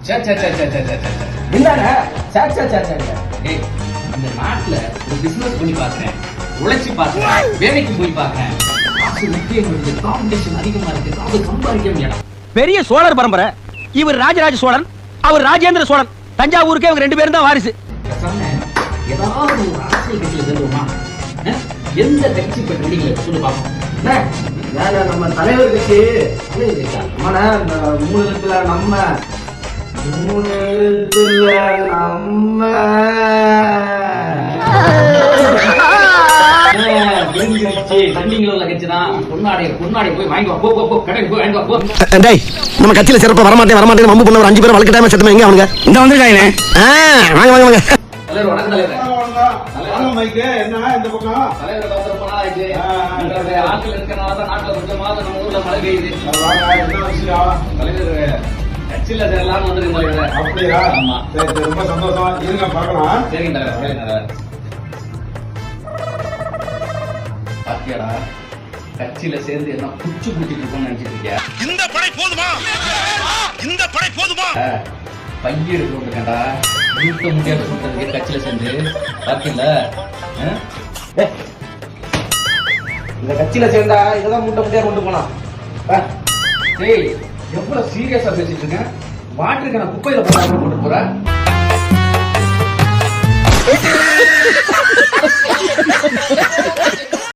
என்னடா இந்த நாட்டுல ஒரு பிசினஸ் பண்ணி பாக்குறேன், உழைச்சி பாக்குறேன், வேலைக்கு போய் பாக்குறேன். காம்படிஷன் அதிகமா இருக்கு, அது சம்பாதிக்க முடியாது. பெரிய சோழர் பரம்பரை. இவர் ராஜராஜ சோழன், அவர் ராஜேந்திர சோழன். தஞ்சாவூருக்கே அவங்க 2 பேரும் தான் வாரிசு. ஏதாவது ஒரு அரசியல் கட்சியில சேருவோமா? எந்த கட்சி பற்றி சொல்லி பார்ப்போம். நம்ம தலைவர் கட்சி நம்ம கட்சியில சிறப்பா வரமாட்டேன் மம்பு பண்ண ஒரு 5 பேர் வளர்க்கட்டாம செத்துமே எங்க அவனுங்க இந்த வந்திருக்காங்க. வாங்க வாங்க வாங்க. தலைவர் வணக்கம். தலைவர் என்ன இந்த பக்கம் தலைவர் ரொம்ப நாள் ஆயிடுச்சு. ஆட்கள் இருக்கிறனால தான் நாட்டுல கொஞ்சமாவது நம்ம ஊர்ல மழை பெய்யுது. தலைவர் கட்சியில சேரலாம்னு வந்துருக்கு தலைவர். அப்படியா? ஆமா. சரி ரொம்ப சந்தோஷம். இருங்க பார்க்கலாம். சரிங்க தலைவர், சரிங்க தலைவர். பாத்தியாடா, கட்சியில சேர்ந்து என்ன குச்சி குடிச்சிட்டு இருக்கோம்னு நினைச்சிட்டு இருக்கியா? இந்த படை போதுமா? இந்த படை போதுமா? பைய எடுத்துக்கண்டா, வீட்டு முடியாது சொல்றதுக்கு கட்சியில சேர்ந்து பாத்தீங்களா? இந்த கட்சியில சேர்ந்தா இதெல்லாம் முட்டை முட்டையா கொண்டு போனா. டேய், எவ்வளவு சீரியஸா பேசிட்டு இருக்கேன். வாட்டருக்கு நான் குப்பையில போட்டு போறேன்.